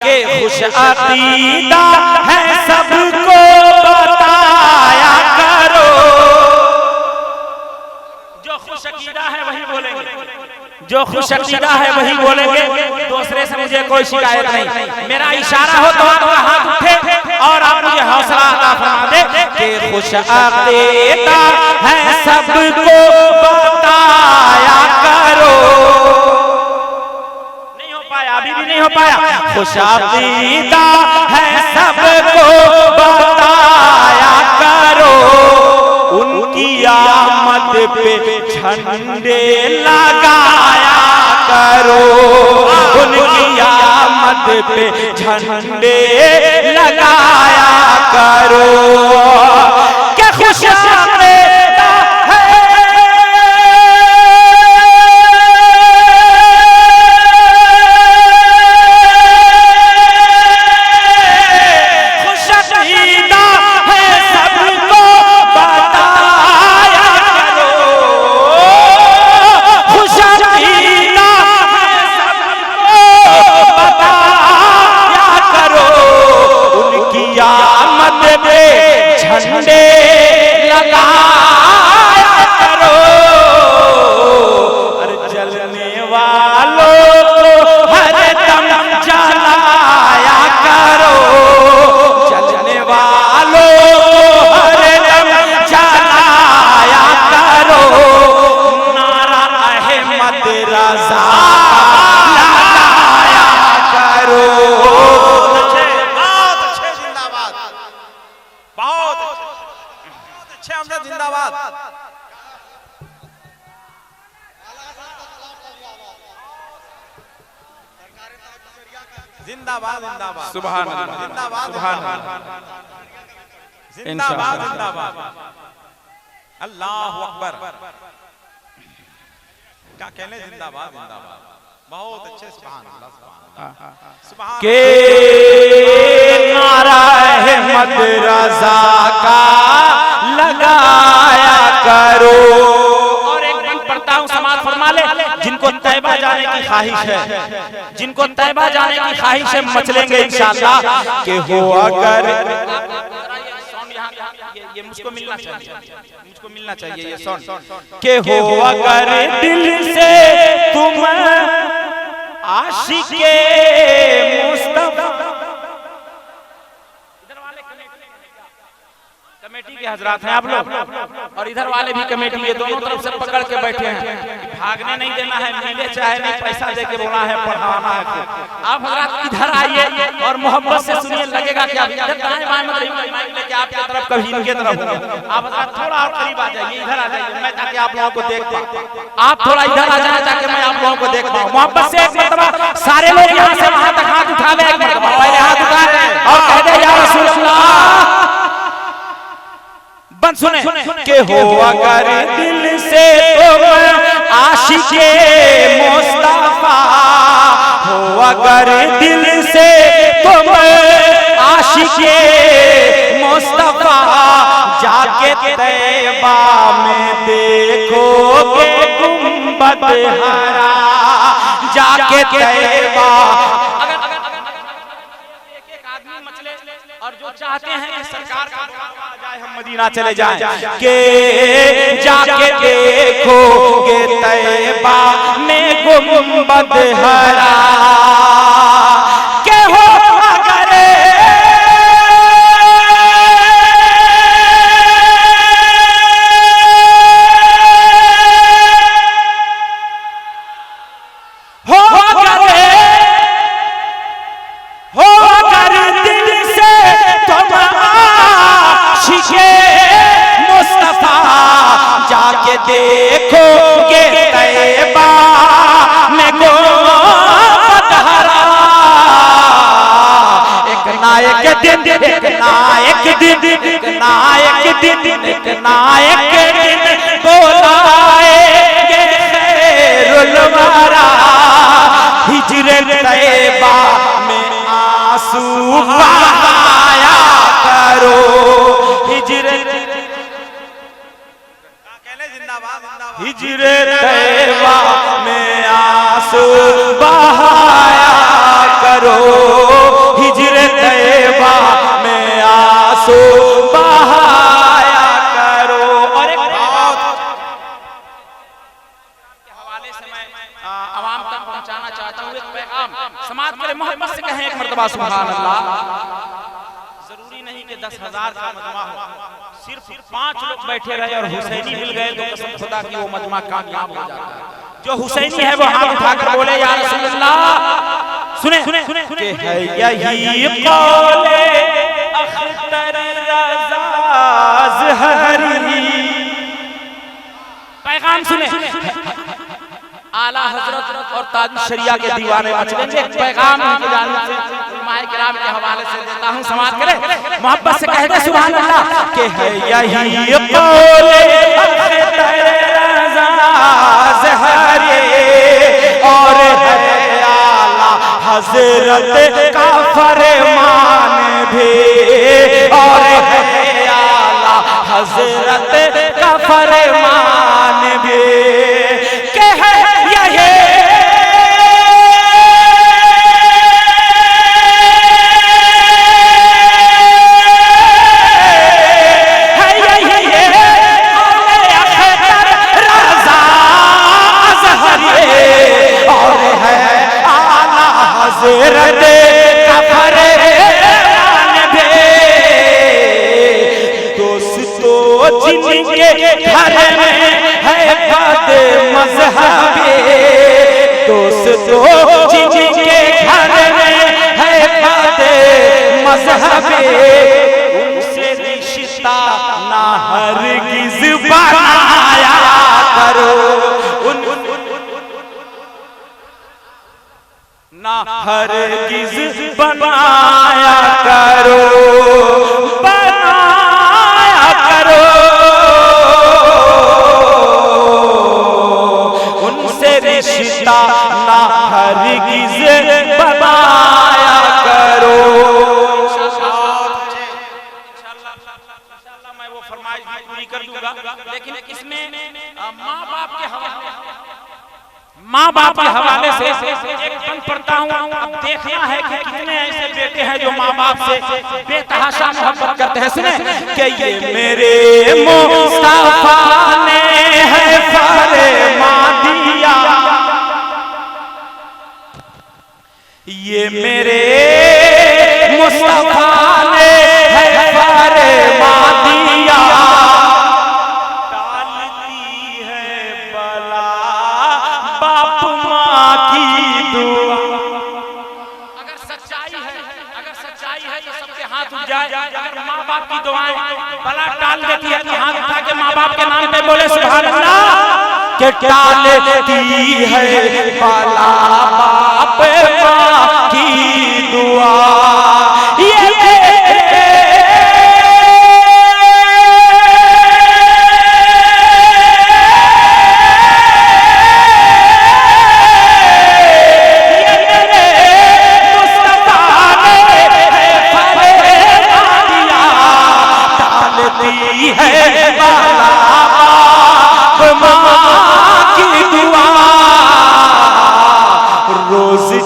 के खुश अकीदा है सबको बताया करो। जो खुश अकीदा है वही बोलेंगे, जो खुश अकीदा है वही बोलेंगे, दूसरे से मुझे कोई शिकायत नहीं। मेरा इशारा हो तो आपका हाथ उठे और आप मुझे हौसला अता फरमा दे कि खुश अकीदा है सबको बताया करो। नहीं हो पाया, अभी भी नहीं हो पाया। खुश अकीदा है सबको बताया करो, उनकी आमद पे झंडे लगाया करो, उनकी आमद पे झंडे लगाया करो। क्या खुश झंडे लगाया करो, और जलने वालों को हरदम जलाया करो, जलने वालों को हरदम जलाया करो। नारा अहमद रज़ा लगाया करो। जिंदाबाद। जिंदाबाद जिंदाबाद सुभान अल्लाह, जिंदाबाद सुभान अल्लाह, जिंदाबाद जिंदाबाद, अल्लाहु अकबर। क्या कहने, जिंदाबाद जिंदाबाद, बहुत अच्छे, सुभान अल्लाह सुभान अल्लाह। के नारा अहमद रज़ा का लगाया करो। और एक बंद पढ़ता हूं, समाज फरमा ले। जिनको तैबा जाने की ख्वाहिश है, जिनको तैबा जाने की ख्वाहिश है, मचलेंगे इंशाअल्लाह। के हो अगर ये मुझको मिलना चाहिए, मुझको मिलना चाहिए ये साउंड। के हो अगर दिल से तुम आशिके मुस्तफा, कमेटी के हजरात हैं आप लोग, और इधर वाले भी कमेटी, ये दोनों तरफ से पकड़ के बैठे हैं। भागने नहीं देना है, मिले चाहे नहीं, पैसा दे के बोला है, पढ़ाना है। आप हजरात इधर आइए और मोहब्बत से सुनिए, लगेगा कि आप इधर दाएं बाएं मत रहिए, माइक लेके आपकी तरफ कभी इनके तरफ। आप हजरात थोड़ा और करीब आ जाइए, इधर आ जाइए, मैं ताकि आप लोगों को देख पाऊं। आप थोड़ा इधर आ जाए ताकि मैं आप लोगों को देख पाऊं। मोहब्बत से एक मरतबा सारे लोग यहाँ से वहां तक हाथ उठा ले, एक मरतबा पहले हाथ उठा और कह दे या रसूल अल्लाह। बंद सुने के हो अगर दिल से तुम आशिके मुस्तफा, हो अगर दिल से तुम आशिके मुस्तफा, जाके तैबा में देखोगे गुंबद हरा, जाके तैबा। और जो चाहते हैं कि सरकार का आ जाए, हम मदीना चले जाएं, के जाके देखोगे तैबा में गुंबद हरा। के हो अगर देखोगे तैबा में गुंबद हरा। एक नायक दिन, एक नायक दिन, एक नायक दिन, एक नायक दिन बोलाएंगे खैरुल वरा। हिजरे तैबा में आंसू बहाया करो, हिजरे हिजरे तैबा में आंसू बहाया करो। मोहब्बत से कहें एक मर्तबा सुभान अल्लाह। जरूरी नहीं कि 10,000 का मजमा हो, सिर्फ 5 लोग बैठे रहे और हुसैनी मिल गए तो कसम खुदा की वो मजमा कामयाब हो जाता है। जो हुसैनी है वो हाथ उठाकर बोले या रसूल अल्लाह। सुने कि है यही कौले अख्तर रज़ा ज़हरी। पैगाम सुने, आला हजरत और ताज शरिया के दीवाने मचलेंगे। पैगाम इनकी जानिब से उलमाए किराम के हवाले से देता हूं, समाज करे मोहब्बत से कह दे सुभान अल्लाह कि है यही कौले अख्तर रज़ा ज़हरी और है आला हजरत का फरमान भी और है आला हजरत का फरमान भी के है यही हज़रत का फरमान भी दोस्तों जिनके घर में है बात मज़हबी दोस्तों जिनके घर में है बात मज़हबी उनसे रिश्ता ना हरगिज़ बनाया करो ना हरगिज़ बनाया करो उनसे रिश्ता ना हरगिज़ बनाया करो। इंशाअल्लाह मैं वो फरमाइश पूरी कर दूंगा, लेकिन इसमें माँ बाप के हवाले से एक बंद पढ़ता हूँ। अब देखना है कि कितने ऐसे बेटे हैं जो माँ बाप से बेतहाशा मोहब्बत करते हैं। सुने कि ये मेरे मुस्तफा ने है फरमान दिया, ये मेरे मुस्तफा ने है फरमान दिया, अगर माँ बाप की दुआएं बला टाल देती है तो हाथ उठा के माँ बाप के नाम पे बोले सुभान अल्लाह। के टाल देती है बला बाप माँ की दुआ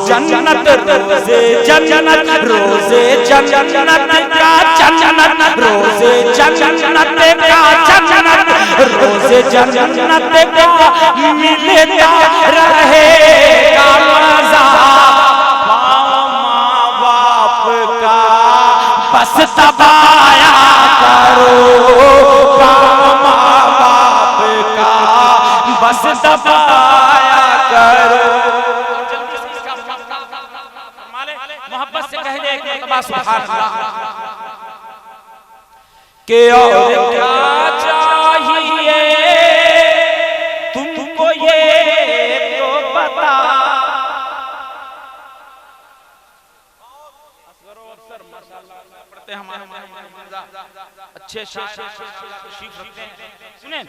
जन्नत रोज़े जन्नत रोज़े जन्नत का जन्नत रोज़े जन्नत का जन्नत रोज़े जन्नत का मिलता रहेगा मज़ा। माँ बाप का बस दबाया करो, माँ बाप का बस दबाया करो। मोहब्बत से कह दे एक मर्तबा सुभान अल्लाह के और क्या चाहिए तुमको ये तो बता। अक्सर माशाअल्लाह पढ़ते हैं हमारे अच्छे तशरीफ रखते हैं। सुने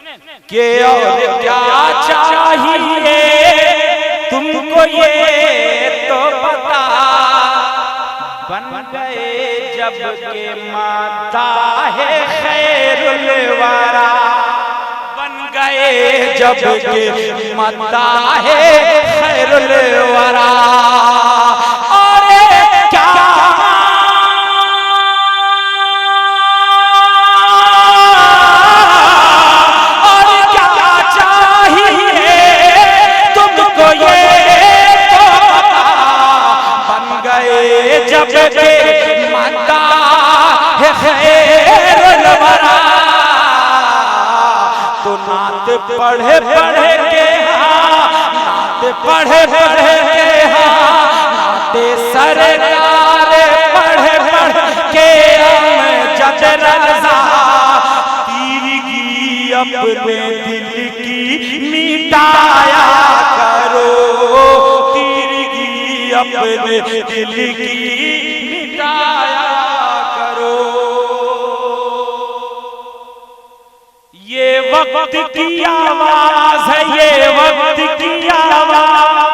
के और क्या चाहिए तुमको ये तो बता, बन गए जब के माता है खैरुल वरा, बन गए जब के माता है खैरुल वरा। और क्या चाहिए तुमको ये तो बता, बन गए गए जब के माता है खैरुल वरा, तो नात पढ़े पढ़े के नात पढ़े पढ़े के नाते सरकार पढ़े पढ़ के अमजद रज़ा, तीरगी अपने दिल की मिटाया करो, तीरगी अपने दिल की मिटाया करो। ये वक्त की आवाज है, ये वक्त की आवाज,